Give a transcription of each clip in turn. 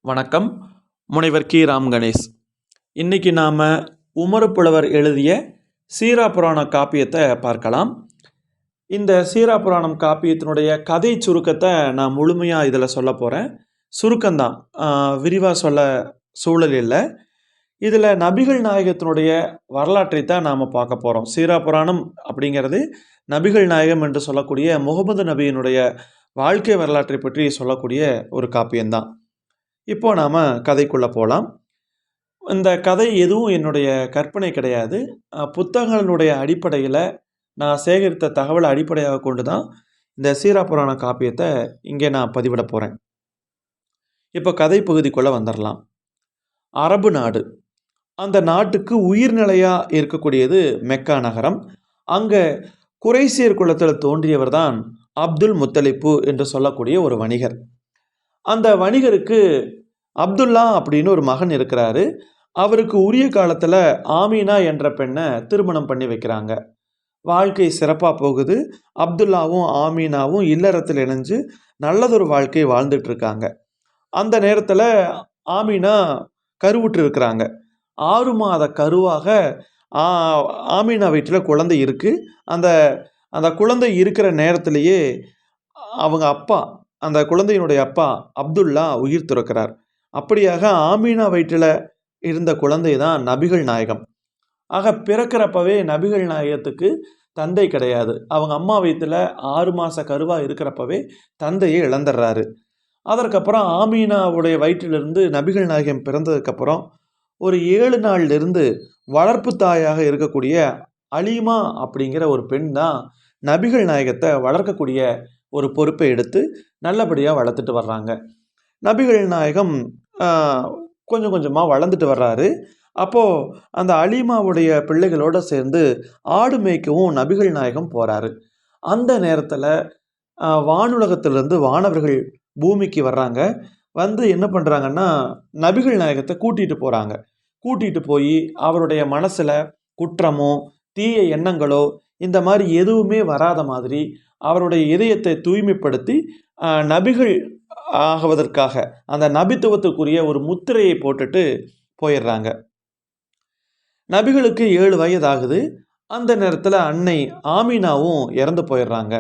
வணக்கம். முனைவர் கி. ராம் கணேஷ். இன்றைக்கி நாம் உமறுப்புலவர் எழுதிய சீரா புராண காப்பியத்தை பார்க்கலாம். இந்த சீரா புராணம் காப்பியத்தினுடைய கதை சுருக்கத்தை நான் முழுமையாக இதில் சொல்ல போகிறேன். சுருக்கம்தான், விரிவாக சொல்ல சூழல் இல்லை. இதில் நபிகள் நாயகத்தினுடைய வரலாற்றை தான் நாம் பார்க்க போகிறோம். சீரா புராணம் அப்படிங்கிறது நபிகள் நாயகம் என்று சொல்லக்கூடிய முகமது நபியினுடைய வாழ்க்கை வரலாற்றை பற்றி சொல்லக்கூடிய ஒரு காப்பியம்தான். இப்போ நாம் கதைக்குள்ளே போகலாம். இந்த கதை எதுவும் என்னுடைய கற்பனை கிடையாது. புத்தகங்களுடைய அடிப்படையில் நான் சேகரித்த தகவலை அடிப்படையாக கொண்டு தான் இந்த சீரா புராண காப்பியத்தை இங்கே நான் பதிவிட போகிறேன். இப்போ கதை பகுதிக்குள்ளே வந்துடலாம். அரபு நாடு, அந்த நாட்டுக்கு உயிர்நிலையாக இருக்கக்கூடியது மெக்கா நகரம். அங்கே குறைசியர் குலத்தில் தோன்றியவர் தான் அப்துல் முத்தலிப்பு என்று சொல்லக்கூடிய ஒரு வணிகர். அந்த வணிகருக்கு அப்துல்லா அப்படின்னு ஒரு மகன் இருக்கிறாரு. அவருக்கு உரிய காலத்தில் ஆமீனா என்ற பெண்ணை திருமணம் பண்ணி வைக்கிறாங்க. வாழ்க்கை சிறப்பாக போகுது. அப்துல்லாவும் ஆமீனாவும் இல்லறத்தில் இணைஞ்சு நல்லதொரு வாழ்க்கை வாழ்ந்துட்டு இருக்காங்க. அந்த நேரத்தில் ஆமீனா கருவுற்று இருக்கிறாங்க. 6 மாத கருவாக ஆமீனா வீட்டில் குழந்தை இருக்குது. அந்த குழந்தை இருக்கிற நேரத்திலேயே அவங்க அப்பா, அந்த குழந்தையினுடைய அப்பா அப்துல்லா உயிர் துறக்கிறார். அப்படியாக ஆமீனா வயிற்றில் இருந்த குழந்தை தான் நபிகள் நாயகம். ஆக பிறக்கிறப்பவே நபிகள் நாயகத்துக்கு தந்தை கிடையாது. அவங்க அம்மா வயிற்றில் 6 மாத கருவாக இருக்கிறப்பவே தந்தையை இழந்துடுறாரு. அதற்கப்புறம் ஆமீனாவுடைய வயிற்றிலிருந்து நபிகள் நாயகம் பிறந்ததுக்கப்புறம் ஒரு 7 நாளிலிருந்து வளர்ப்பு தாயாக இருக்கக்கூடிய அலீமா அப்படிங்கிற ஒரு பெண் தான் நபிகள் நாயகத்தை வளர்க்கக்கூடிய ஒரு பொறுப்பை எடுத்து நல்லபடியாக வளர்த்துட்டு வர்றாங்க. நபிகள் நாயகம் கொஞ்சம் கொஞ்சமாக வளர்ந்துட்டு வர்றாரு. அப்போது அந்த அலீமாவுடைய பிள்ளைகளோடு சேர்ந்து ஆடு மேய்க்கவும் நபிகள் நாயகம் போகிறாரு. அந்த நேரத்தில் வானுலகத்திலிருந்து வானவர்கள் பூமிக்கு வர்றாங்க. வந்து என்ன பண்ணுறாங்கன்னா, நபிகள் நாயகத்தை கூட்டிகிட்டு போகிறாங்க. கூட்டிகிட்டு போய் அவருடைய மனசில் குற்றமோ தீய எண்ணங்களோ இந்த மாதிரி எதுவுமே வராத மாதிரி அவருடைய இதயத்தை தூய்மைப்படுத்தி நபிகள் ஆகுவதற்காக அந்த நபித்துவத்துக்குரிய ஒரு முத்திரையை போட்டுட்டு போயிடுறாங்க. நபிகளுக்கு 7 வயது ஆகுது. அந்த நேரத்தில் அன்னை ஆமீனாவும் இறந்து போயிடுறாங்க.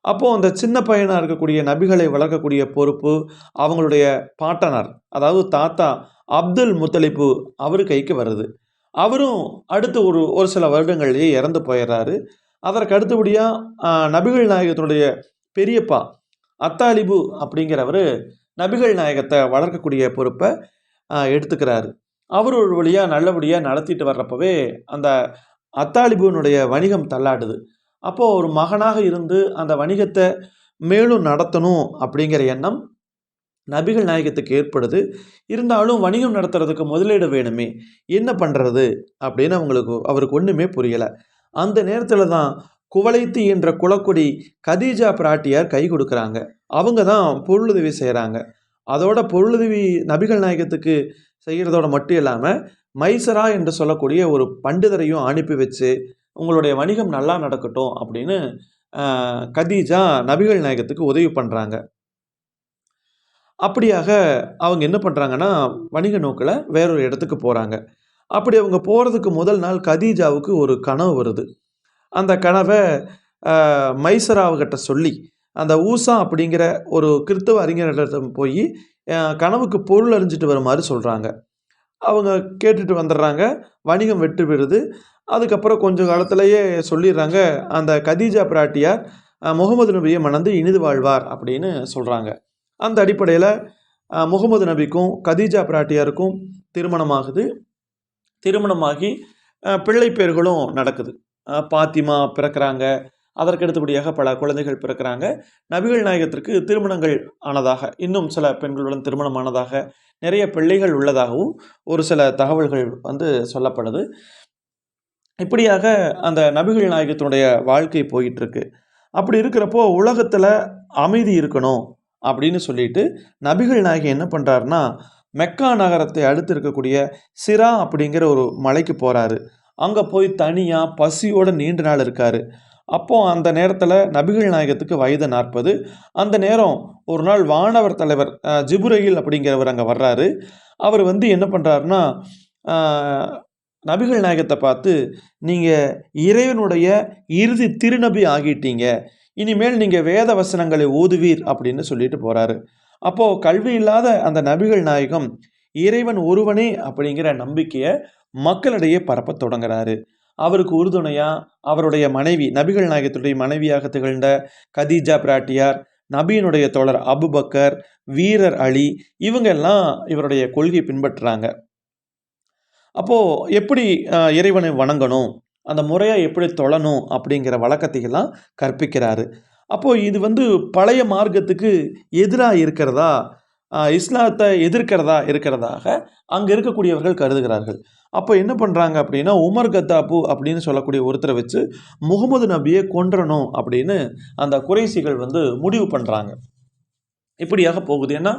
அப்போது அந்த சின்ன பையனாக இருக்கக்கூடிய நபிகளை வளர்க்கக்கூடிய பொறுப்பு அவங்களுடைய பாட்டனார், அதாவது தாத்தா அப்துல் முத்தலிப்பு அவர் கைக்கு வருது. அவரும் அடுத்து ஒரு சில வருடங்கள்லேயே இறந்து போயிடுறாரு. அதற்கு அடுத்தபடியாக நபிகள் நாயகத்தினுடைய பெரியப்பா அத்தாலிபு அப்படிங்கிறவர் நபிகள் நாயகத்தை வளர்க்கக்கூடிய பொறுப்பை எடுத்துக்கிறாரு. அவர் ஒரு வழியாக நல்லபடியாக நடத்திட்டு வர்றப்பவே அந்த அத்தாலிபுனுடைய வணிகம் தள்ளாடுது. அப்போது ஒரு மகனாக இருந்து அந்த வணிகத்தை மேலும் நடத்தணும் அப்படிங்கிற எண்ணம் நபிகள் நாயகத்துக்கு ஏற்படுது. இருந்தாலும் வணிகம் நடத்துறதுக்கு முதலீடு வேணுமே, என்ன பண்ணுறது அப்படின்னு அவருக்கு ஒன்றுமே புரியலை. அந்த நேரத்தில் தான் குவளைத்தி என்ற குலக்குடி கதீஜா பிராட்டியார் கை கொடுக்குறாங்க. அவங்க தான் பொருளுதவி செய்கிறாங்க. அதோட பொருளுதவி நபிகள் நாயகத்துக்கு செய்கிறதோட மட்டும் இல்லாமல் மைசரா என்று சொல்லக்கூடிய ஒரு பண்டிதரையும் அனுப்பி வச்சு உங்களுடைய வணிகம் நல்லா நடக்கட்டும் அப்படின்னு கதீஜா நபிகள் நாயகத்துக்கு உதவி பண்ணுறாங்க. அப்படியாக அவங்க என்ன பண்ணுறாங்கன்னா, வணிக நோக்கில் வேறொரு இடத்துக்கு போகிறாங்க. அப்படி அவங்க போகிறதுக்கு முதல் நாள் கதீஜாவுக்கு ஒரு கனவு வருது. அந்த கனவை மைசராவுக்கிட்ட சொல்லி அந்த ஊசா அப்படிங்கிற ஒரு கிறிஸ்தவ அறிஞர்களிடம் போய் கனவுக்கு பொருள் அறிஞ்சிட்டு வருமாறு சொல்கிறாங்க. அவங்க கேட்டுட்டு வந்துடுறாங்க. வணிகம் வெற்றி பெறுது. அதுக்கப்புறம் கொஞ்சம் காலத்திலேயே சொல்லிடுறாங்க, அந்த கதீஜா பிராட்டியார் முகமது நபியை மணந்து இனிது வாழ்வார் அப்படின்னு சொல்கிறாங்க. அந்த அடிப்படையில் முகமது நபிக்கும் கதீஜா பிராட்டியாருக்கும் திருமணமாகுது. திருமணமாகி பிள்ளை பேர்களும் நடக்குது. பாத்திமா பிறக்கிறாங்க. அதற்கு அடுத்தபடியாக பல குழந்தைகள் பிறக்கிறாங்க. நபிகள் நாயகத்திற்கு திருமணங்கள் ஆனதாக, இன்னும் சில பெண்களுடன் திருமணம் ஆனதாக, நிறைய பிள்ளைகள் உள்ளதாகவும் ஒரு சில தகவல்கள் சொல்லப்படுது. இப்படியாக அந்த நபிகள் நாயகத்தினுடைய வாழ்க்கை போயிட்டுருக்கு. அப்படி இருக்கிறப்போ உலகத்தில் அமைதி இருக்கணும் அப்படின்னு சொல்லிட்டு நபிகள் நாயகம் என்ன பண்ணுறாருன்னா, மெக்கா நகரத்தை அடுத்து இருக்கக்கூடிய சிரா அப்படிங்கிற ஒரு மலைக்கு போகிறாரு. அங்கே போய் தனியாக பசியோடு நீண்ட நாள் இருக்கார். அப்போது அந்த நேரத்தில் நபிகள் நாயகத்துக்கு வயது 40. அந்த நேரம் ஒரு நாள் வானவர் தலைவர் ஜிப்ரீல் அப்படிங்கிறவர் அங்கே வர்றாரு. அவர் வந்து என்ன பண்ணுறாருன்னா, நபிகள் நாயகத்தை பார்த்து, நீங்கள் இறைவனுடைய இறுதி திருநபி ஆகிட்டீங்க, இனிமேல் நீங்கள் வேத வசனங்களை ஓதுவீர் அப்படின்னு சொல்லிட்டு போகிறாரு. அப்போது கல்வி இல்லாத அந்த நபிகள் நாயகம் இறைவன் ஒருவனே அப்படிங்கிற நம்பிக்கையை மக்களிடையே பரப்பத் தொடங்குறாரு. அவருக்கு உறுதுணையாக அவருடைய மனைவி, நபிகள் நாயகத்துடைய மனைவியாக திகழ்ந்த கதீஜா பிராட்டியார், நபியினுடைய தோழர் அபுபக்கர், வீரர் அலி, இவங்க எல்லாம் இவருடைய கொள்கையை பின்பற்றுறாங்க. அப்போது எப்படி இறைவனை வணங்கணும், அந்த முறையாக எப்படி தொழணும் அப்படிங்கிற வழக்கத்தையெல்லாம் கற்பிக்கிறாரு. அப்போது இது வந்து பழைய மார்க்கத்துக்கு எதிராக இருக்கிறதா, இஸ்லாத்தை எதிர்க்கிறதா இருக்கிறதாக அங்கே இருக்கக்கூடியவர்கள் கருதுகிறார்கள். அப்போ என்ன பண்ணுறாங்க அப்படின்னா, உமர் கத்தாபு அப்படின்னு சொல்லக்கூடிய ஒருத்தரை வச்சு முகமது நபியை கொன்றணும் அப்படின்னு அந்த குறைசிகள் வந்து முடிவு பண்ணுறாங்க. இப்படியாக போகுது. ஏன்னா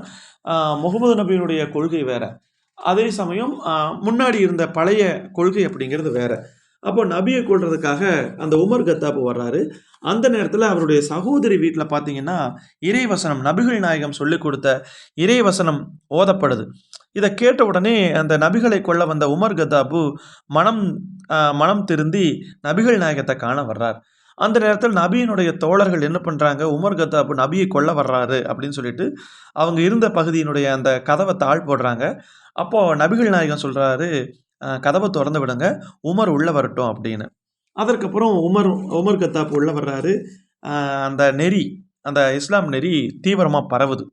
முகமது நபியினுடைய கொள்கை வேறு, அதே சமயம் முன்னாடி இருந்த பழைய கொள்கை அப்படிங்கிறது வேறு. அப்போ நபியை கொள்றதுக்காக அந்த உமர் கத்தாபு வர்றாரு. அந்த நேரத்தில் அவருடைய சகோதரி வீட்டில் பார்த்தீங்கன்னா இறைவசனம், நபிகள் நாயகம் சொல்லிக் கொடுத்த இறைவசனம் ஓதப்படுது. இதை கேட்ட உடனே அந்த நபிகளை கொள்ள வந்த உமர் கத்தாபு மனம் திருந்தி நபிகள் நாயகத்தை காண வர்றார். அந்த நேரத்தில் நபியினுடைய தோழர்கள் என்ன பண்ணுறாங்க, உமர் கத்தாபு நபியை கொல்ல வர்றாரு அப்படின்னு சொல்லிட்டு அவங்க இருந்த பகுதியினுடைய அந்த கதவை தாழ் போடுறாங்க. அப்போது நபிகள் நாயகம் சொல்கிறாரு, கதவை திறந்து விடுங்க, உமர் உள்ளே வரட்டும் அப்படின்னு. அதற்கப்புறம் உமர் கத்தாப் உள்ளே வர்றாரு. அந்த நெறி, அந்த இஸ்லாம் நெறி தீவிரமாக பரவுது.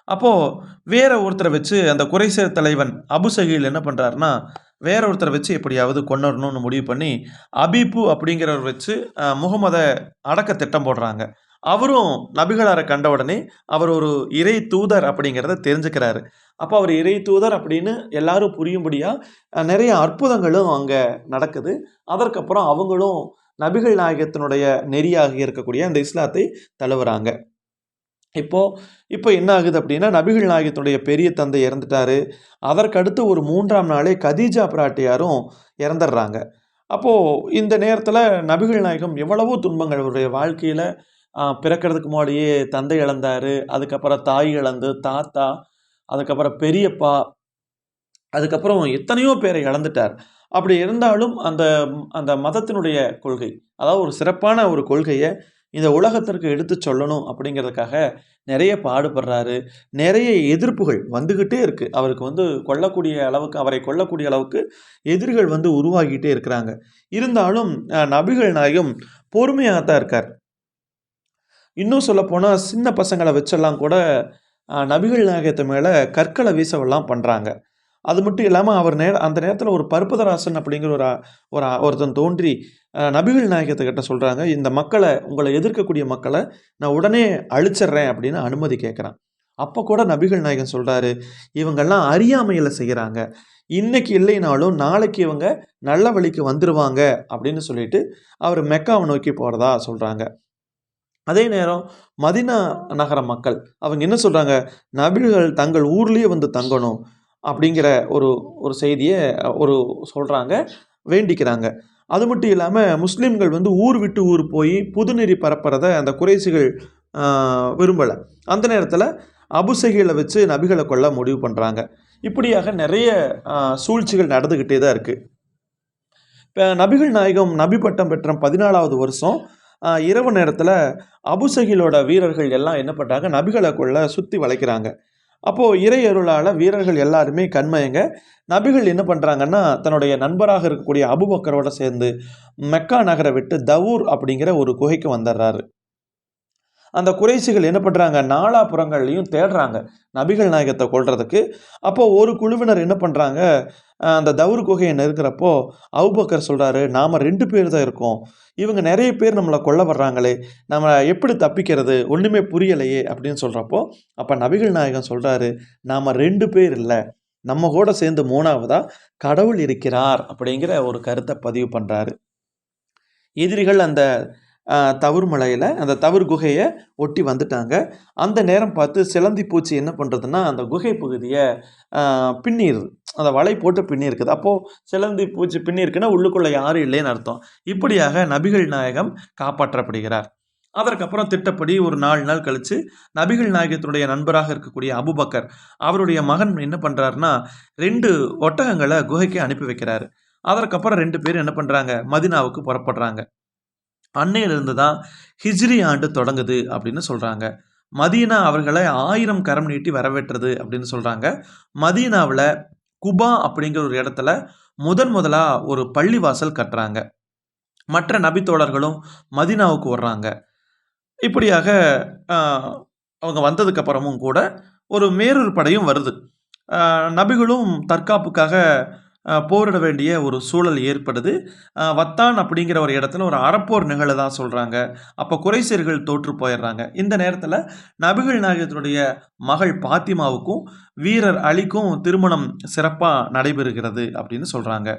அப்போது வேற ஒருத்தரை வச்சு அந்த குறைசேர் தலைவன் அபுசஹீல் என்ன பண்ணுறாருன்னா, வேற ஒருத்தரை வச்சு எப்படியாவது கொண்டுறணும்னு முடிவு பண்ணி அபீப்பு அப்படிங்கிறவர் வச்சு முகமதை அடக்க திட்டம் போடுறாங்க. அவரும் நபிகளாரை கண்ட உடனே அவர் ஒரு இறை தூதர் அப்படிங்கிறத தெரிஞ்சுக்கிறாரு. அப்போ அவர் இறை தூதர் அப்படின்னு எல்லாரும் புரியும்படியாக நிறைய அற்புதங்களும் அங்கே நடக்குது. அதற்கப்புறம் அவங்களும் நபிகள் நாயகத்தினுடைய நெறியாக இருக்கக்கூடிய அந்த இஸ்லாத்தை தழுவுறாங்க. இப்போ என்ன ஆகுது அப்படின்னா, நபிகள் நாயகத்தினுடைய பெரிய தந்தை இறந்துட்டாரு. அதற்கடுத்து ஒரு 3ஆம் நாளே கதீஜா பிராட்டியாரும் இறந்துடுறாங்க. அப்போது இந்த நேரத்தில் நபிகள் நாயகம் எவ்வளவோ துன்பங்கள் அவருடைய வாழ்க்கையில், பிறக்கிறதுக்கு முன்னாடியே தந்தை இழந்தார், அதுக்கப்புறம் தாய் இழந்து, தாத்தா, அதுக்கப்புறம் பெரியப்பா, அதுக்கப்புறம் எத்தனையோ பேரை இழந்துட்டார். அப்படி இருந்தாலும் அந்த அந்த மதத்தினுடைய கொள்கை, அதாவது ஒரு சிறப்பான ஒரு கொள்கையை இந்த உலகத்திற்கு எடுத்து சொல்லணும் அப்படிங்கிறதுக்காக நிறைய பாடுபடுறாரு. நிறைய எதிர்ப்புகள் வந்துக்கிட்டே இருக்குது. அவருக்கு வந்து அவரை கொல்லக்கூடிய அளவுக்கு எதிரிகள் வந்து உருவாகிட்டே இருக்கிறாங்க. இருந்தாலும் நபிகள் நாயகம் பொறுமையாக தான் இருக்கார். இன்னும் சொல்லப்போனால் சின்ன பசங்களை வச்செல்லாம் கூட நபிகள் நாயகத்து மேலே கற்களை வீசவெல்லாம் பண்ணுறாங்க. அது மட்டும் இல்லாமல் அந்த நேரத்தில் ஒரு பருப்பதராசன் அப்படிங்கிற ஒருத்தன் தோன்றி நபிகள் நாயகத்துக்கிட்ட சொல்கிறாங்க, இந்த உங்களை எதிர்க்கக்கூடிய மக்களை நான் உடனே அழிச்சிட்றேன் அப்படின்னு அனுமதி கேட்குறான். அப்போ கூட நபிகள் நாயகன் சொல்கிறாரு, இவங்கெல்லாம் அறியாமையில் செய்கிறாங்க, இன்னைக்கு இல்லைனாலும் நாளைக்கு இவங்க நல்ல வழிக்கு வந்துடுவாங்க அப்படின்னு சொல்லிட்டு அவர் மெக்காவை நோக்கி போகிறதா சொல்கிறாங்க. அதே நேரம் மதினா நகர மக்கள் அவங்க என்ன சொல்கிறாங்க, நபிகள் தங்கள் ஊர்லேயே வந்து தங்கணும் அப்படிங்கிற ஒரு செய்தியை சொல்கிறாங்க, வேண்டிக்கிறாங்க. அது மட்டும் இல்லாமல் முஸ்லீம்கள் வந்து ஊர் விட்டு ஊர் போய் புதுநெறி பரப்புறத அந்த குறைசிகள் விரும்பலை. அந்த நேரத்தில் அபுசஹீலை வச்சு நபிகளை கொல்ல முடிவு பண்ணுறாங்க. இப்படியாக நிறைய சூழ்ச்சிகள் நடந்துக்கிட்டே தான் இருக்குது. இப்போ நபிகள் நாயகம் நபி பட்டம் பெற்ற 14வது வருஷம் இரவு நேரத்தில் அபுசஹீலோட வீரர்கள் எல்லாம் என்ன பண்ணுறாங்க, நபிகளை கொல்ல சுற்றி வளைக்கிறாங்க. அப்போது இறை அருளால் வீரர்கள் எல்லாருமே கண்மயங்க. நபிகள் என்ன பண்ணுறாங்கன்னா, தன்னுடைய நண்பராக இருக்கக்கூடிய அபுபக்கரோட சேர்ந்து மெக்கா நகரை விட்டு தவூர் அப்படிங்கிற ஒரு குகைக்கு வந்துடுறாரு. அந்த குறைசிகள் என்ன பண்ணுறாங்க, நாலாபுறங்கள்லையும் தேடுறாங்க நபிகள் நாயகத்தை கொல்றதுக்கு. அப்போது ஒரு குழுவினர் என்ன பண்ணுறாங்க, அந்த தவூர் குகையை நெருக்கிறப்போ அபுபக்கர் சொல்கிறாரு, நாம் 2 பேர் தான் இருக்கோம், இவங்க நிறைய பேர் நம்மளை கொல்ல வர்றாங்களே, நம்ம எப்படி தப்பிக்கிறது, ஒன்றுமே புரியலையே அப்படின்னு சொல்கிறப்போ, அப்போ நபிகள் நாயகம் சொல்கிறாரு, நாம் 2 பேர் இல்லை, நம்ம கூட சேர்ந்து 3ஆவதாக கடவுள் இருக்கிறார் அப்படிங்கிற ஒரு கருத்தை பதிவு பண்ணுறாரு. எதிரிகள் அந்த தவுர் மலையில் அந்த தவுர் குகையை ஒட்டி வந்துட்டாங்க. அந்த நேரம் பார்த்து சிலந்தி பூச்சி என்ன பண்ணுறதுன்னா அந்த குகை பகுதியை பின்னிடுது. அந்த வலை போட்டு பின்னிருக்குது. அப்போது சிலந்தி பூச்சி பின்னிருக்குன்னா உள்ளுக்குள்ளே யாரும் இல்லைன்னு அர்த்தம். இப்படியாக நபிகள் நாயகம் காப்பாற்றப்படுகிறார். அதற்கப்புறம் திட்டப்படி ஒரு 4 நாள் கழித்து நபிகள் நாயகத்தினுடைய நண்பராக இருக்கக்கூடிய அபுபக்கர் அவருடைய மகன் என்ன பண்ணுறாருன்னா 2 ஒட்டகங்களை குகைக்கு அனுப்பி வைக்கிறாரு. அதற்கப்புறம் 2 பேர் என்ன பண்ணுறாங்க, மதினாவுக்கு புறப்படுறாங்க. அன்னையிலிருந்து தான் ஹிஜ்ரி ஆண்டு தொடங்குது அப்படின்னு சொல்கிறாங்க. மதீனா அவர்களை 1000 கரம் நீட்டி வரவேற்றது அப்படின்னு சொல்கிறாங்க. மதீனாவில் குபா அப்படிங்கிற ஒரு இடத்துல முதலாக ஒரு பள்ளிவாசல் கட்டுறாங்க. மற்ற நபித்தோழர்களும் மதீனாவுக்கு வர்றாங்க. இப்படியாக அவங்க வந்ததுக்கப்புறமும் கூட ஒரு மேரூர் படையும் வருது. நபிகளும் தற்காப்புக்காக போரிட வேண்டிய ஒரு சூழல் ஏற்படுது. வத்தான் அப்படிங்கிற ஒரு இடத்துல ஒரு அறப்போர் நிகழதா சொல்கிறாங்க. அப்போ குறைஷியர்கள் தோற்று போயிடுறாங்க. இந்த நேரத்தில் நபிகள் நாயகத்தினுடைய மகள் பாத்திமாவுக்கும் வீரர் அலிக்கும் திருமணம் சிறப்பாக நடைபெறுகிறது அப்படின்னு சொல்கிறாங்க.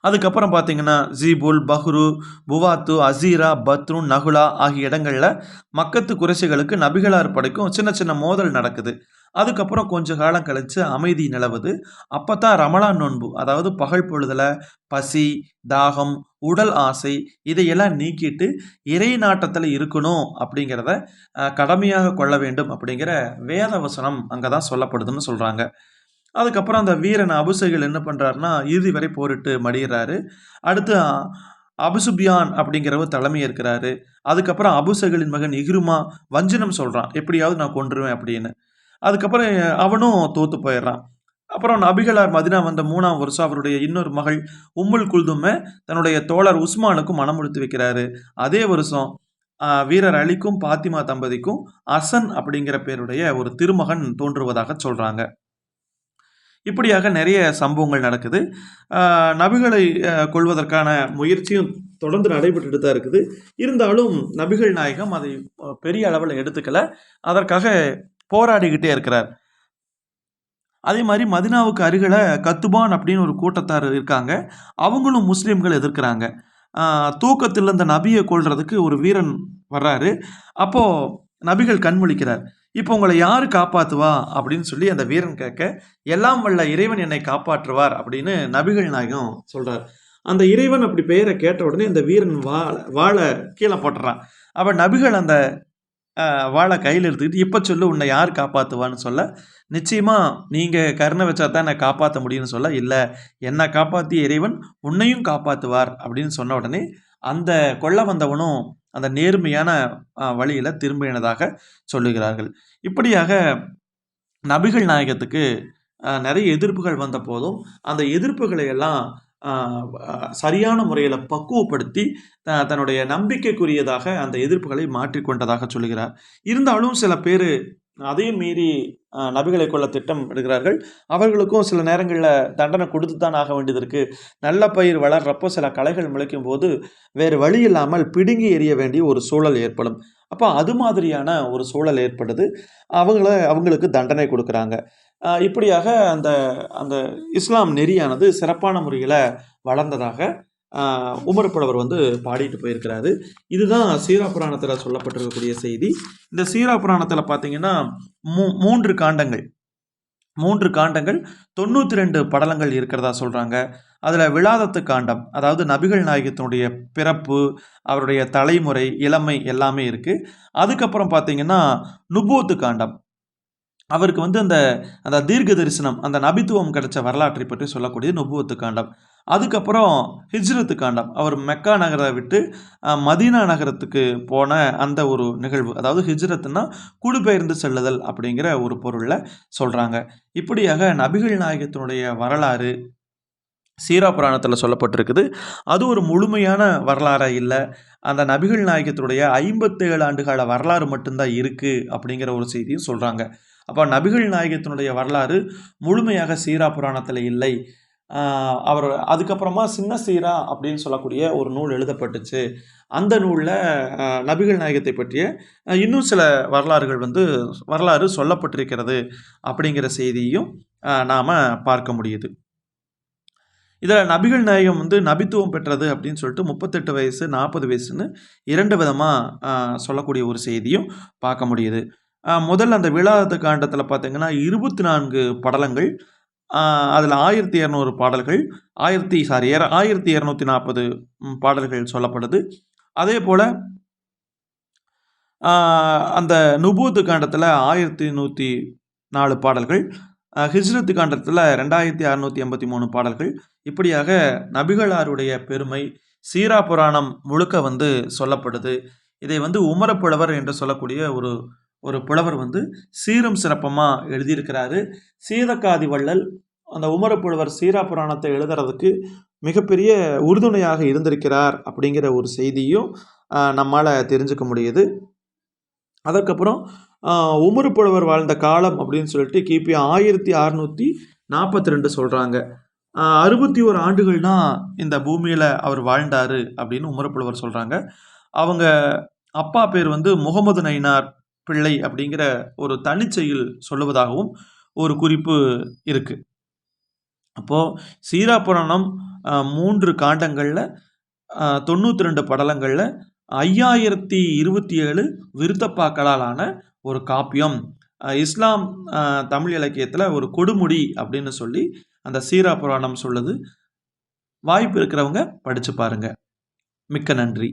அதுக்கப்புறம் பார்த்தீங்கன்னா ஜீபுல், பஹ்ரு, புவாத்து, அசீரா, பத்ருன், நகுலா ஆகிய இடங்களில் மக்கத்து குறைஷிகளுக்கு நபிகளார் படைக்கும் சின்ன சின்ன மோதல் நடக்குது. அதுக்கப்புறம் கொஞ்ச காலம் கழித்து அமைதி நிலவுது. அப்போ தான் ரமலான் நோன்பு, அதாவது பகல் பொழுதில் பசி, தாகம், உடல் ஆசை இதையெல்லாம் நீக்கிட்டு இறை நாட்டத்தில் இருக்கணும் அப்படிங்கிறத கடமையாக கொள்ள வேண்டும் அப்படிங்கிற வேத வசனம் அங்கே தான் சொல்லப்படுதுன்னு சொல்கிறாங்க. அதுக்கப்புறம் அந்த வீரன் அபுசைகள் என்ன பண்ணுறாருன்னா இறுதி வரை போரிட்டு மடிகிறாரு. அடுத்து அபுசுபியான் அப்படிங்கிறவர் தலைமை ஏற்கிறாரு. அதுக்கப்புறம் அபுசைகளின் மகன் இக்ருமா வஞ்சனம் சொல்கிறான், எப்படியாவது நான் கொன்றுவேன் அப்படின்னு. அதுக்கப்புறம் அவனும் தோற்று போயிடுறான். அப்புறம் நபிகளார் மதினா வந்த 3ஆம் வருஷம் அவருடைய இன்னொரு மகள் உம்முல் குல்துமை தன்னுடைய தோழர் உஸ்மானுக்கும் மனம் முடித்து வைக்கிறாரு. அதே வருஷம் வீரர் அலிக்கும் பாத்திமா தம்பதிக்கும் அசன் அப்படிங்கிற பேருடைய ஒரு திருமகன் தோன்றுவதாக சொல்கிறாங்க. இப்படியாக நிறைய சம்பவங்கள் நடக்குது. நபிகளை கொள்வதற்கான முயற்சியும் தொடர்ந்து நடைபெற்றுட்டு தான் இருக்குது. இருந்தாலும் நபிகள் நாயகம் அதை பெரிய அளவில் எடுத்துக்கல, அதற்காக போராடிக்கிட்டே இருக்கிறார். அதே மாதிரி மதினாவுக்கு அருகில் கத்துபான் அப்படின்னு ஒரு கூட்டத்தார் இருக்காங்க. அவங்களும் முஸ்லீம்கள் எதிர்க்கிறாங்க. தூக்கத்தில் இந்த நபியை கொள்றதுக்கு ஒரு வீரன் வர்றாரு. அப்போது நபிகள் கண்முழிக்கிறார். இப்போ உங்களை யார் காப்பாற்றுவா அப்படின்னு சொல்லி அந்த வீரன் கேட்க, எல்லாம் வல்ல இறைவன் என்னை காப்பாற்றுவார் அப்படின்னு நபிகள் நாயகம் சொல்கிறார். அந்த இறைவன் அப்படி பெயரை கேட்ட உடனே அந்த வீரன் வாழை கீழே போட்டுறான். அப்போ நபிகள் அந்த வாழை கையில் எடுத்துக்கிட்டு இப்போ சொல்லு உன்னை யார் காப்பாற்றுவான்னு சொல்ல, நிச்சயமாக நீங்கள் கருணை வச்சா தான் என்னை காப்பாற்ற முடியும்னு சொல்ல, இல்லை என்னை காப்பாற்றிய இறைவன் உன்னையும் காப்பாற்றுவார் அப்படின்னு சொன்ன உடனே அந்த கொல்ல வந்தவனும் அந்த நேர்மையான வழியில் திரும்பினதாக சொல்லுகிறார்கள். இப்படியாக நபிகள் நாயகத்துக்கு நிறைய எதிர்ப்புகள் வந்த போதும் அந்த எதிர்ப்புகளை எல்லாம் சரியான முறையில் பக்குவப்படுத்தி தன்னுடைய நம்பிக்கைக்குரியதாக அந்த எதிர்ப்புகளை மாற்றிக்கொண்டதாக சொல்லுகிறார். இருந்தாலும் சில பேர் அதையும் மீறி நபிகளை கொள்ள திட்டம் எடுக்கிறார்கள். அவர்களுக்கும் சில நேரங்களில் தண்டனை கொடுத்து தான் ஆக வேண்டியது இருக்குது. நல்ல பயிர் வளர்றப்போ சில களைகள் முளைக்கும் போது வேறு வழி இல்லாமல் பிடுங்கி எறிய வேண்டிய ஒரு சூழல் ஏற்படும். அப்போ அது மாதிரியான ஒரு சூழல் ஏற்படுது. அவங்களுக்கு தண்டனை கொடுக்குறாங்க. இப்படியாக அந்த அந்த இஸ்லாம் நெறியானது சிறப்பான முறையில் வளர்ந்ததாக உமர் புலவர் பாடிட்டு போயிருக்கிறாரு. இதுதான் சீரா புராணத்தில் சொல்லப்பட்டிருக்கக்கூடிய செய்தி. இந்த சீரா புராணத்தில் பார்த்தீங்கன்னா 3 காண்டங்கள் 92 படலங்கள் இருக்கிறதா சொல்கிறாங்க. அதில் விலாதத்து காண்டம், அதாவது நபிகள் நாயகத்தினுடைய பிறப்பு, அவருடைய தலைமுறை, இளமை எல்லாமே இருக்குது. அதுக்கப்புறம் பார்த்தீங்கன்னா நுபுவத்து காண்டம், அவருக்கு அந்த தீர்க்க தரிசனம், அந்த நபித்துவம் கிடைச்ச வரலாற்றை பற்றி சொல்லக்கூடிய நுபுவத்து காண்டம். அதுக்கப்புறம் ஹிஜ்ரத்து காண்டம், அவர் மெக்கா நகரை விட்டு மதீனா நகரத்துக்கு போன அந்த ஒரு நிகழ்வு, அதாவது ஹிஜ்ரத்துனா குடிபெயர்ந்து செல்லுதல் அப்படிங்கிற ஒரு பொருளில் சொல்கிறாங்க. இப்படியாக நபிகள் நாயகத்தினுடைய வரலாறு சீரா புராணத்தில் சொல்லப்பட்டிருக்குது. அது ஒரு முழுமையான வரலாறாக இல்லை. அந்த நபிகள் நாயகத்தினுடைய 57 ஆண்டுகால வரலாறு மட்டும்தான் இருக்குது அப்படிங்கிற ஒரு செய்தியும் சொல்கிறாங்க. அப்போ நபிகள் நாயகத்தினுடைய வரலாறு முழுமையாக சீரா புராணத்தில் இல்லை. அவர் அதுக்கப்புறமா சின்ன சீரா அப்படின்னு சொல்லக்கூடிய ஒரு நூல் எழுதப்பட்டுச்சு. அந்த நூலில் நபிகள் நாயகத்தை பற்றிய இன்னும் சில வரலாறு சொல்லப்பட்டிருக்கிறது அப்படிங்கிற செய்தியும் நாம் பார்க்க முடியுது. இதில் நபிகள் நாயகம் வந்து நபித்துவம் பெற்றது அப்படின்னு சொல்லிட்டு 38 வயசு 40 வயசுன்னு 2 விதமாக சொல்லக்கூடிய ஒரு செய்தியும் பார்க்க முடியுது. முதல்ல அந்த விழாத்து காண்டத்தில் பார்த்தீங்கன்னா 24 படலங்கள், அதில் 1200 பாடல்கள், 1240 பாடல்கள் சொல்லப்படுது. அதே போல் அந்த நுபூத்து காண்டத்தில் 1104 பாடல்கள், ஹிஜ்ரத்து காண்டத்தில் 2683 பாடல்கள். இப்படியாக நபிகளாருடைய பெருமை சீரா புராணம் முழுக்க வந்து சொல்லப்படுது. இதை வந்து உமரப்புலவர் என்று சொல்லக்கூடிய ஒரு புலவர் வந்து சீரும் சிறப்பமாக எழுதியிருக்கிறாரு. சீதக்காதி வள்ளல் அந்த உமரப்புலவர் சீரா புராணத்தை எழுதுறதுக்கு மிகப்பெரிய உறுதுணையாக இருந்திருக்கிறார் அப்படிங்கிற ஒரு செய்தியும் நம்மால் தெரிஞ்சுக்க முடியுது. அதற்கப்புறம் உமரப்புலவர் வாழ்ந்த காலம் அப்படின்னு சொல்லிட்டு கிபி 1642 சொல்கிறாங்க. 61 ஆண்டுகள் தான் இந்த பூமியில் அவர் வாழ்ந்தார் அப்படின்னு உமரப்புலவர் சொல்கிறாங்க. அவங்க அப்பா பேர் வந்து முகமது நயினார் பிள்ளை அப்படிங்கிற ஒரு தனிச்செயல் சொல்லுவதாகவும் ஒரு குறிப்பு இருக்குது. அப்போது சீரா புராணம் 3 காண்டங்களில் 92 படலங்களில் 5027 விருத்தப்பாக்களால் ஆன ஒரு காப்பியம். இஸ்லாம் தமிழ் இலக்கியத்தில் ஒரு கொடுமுடி அப்படின்னு சொல்லி அந்த சீரா புராணம் சொல்லுது. வாய்ப்பு இருக்கிறவங்க படித்து பாருங்கள். மிக்க நன்றி.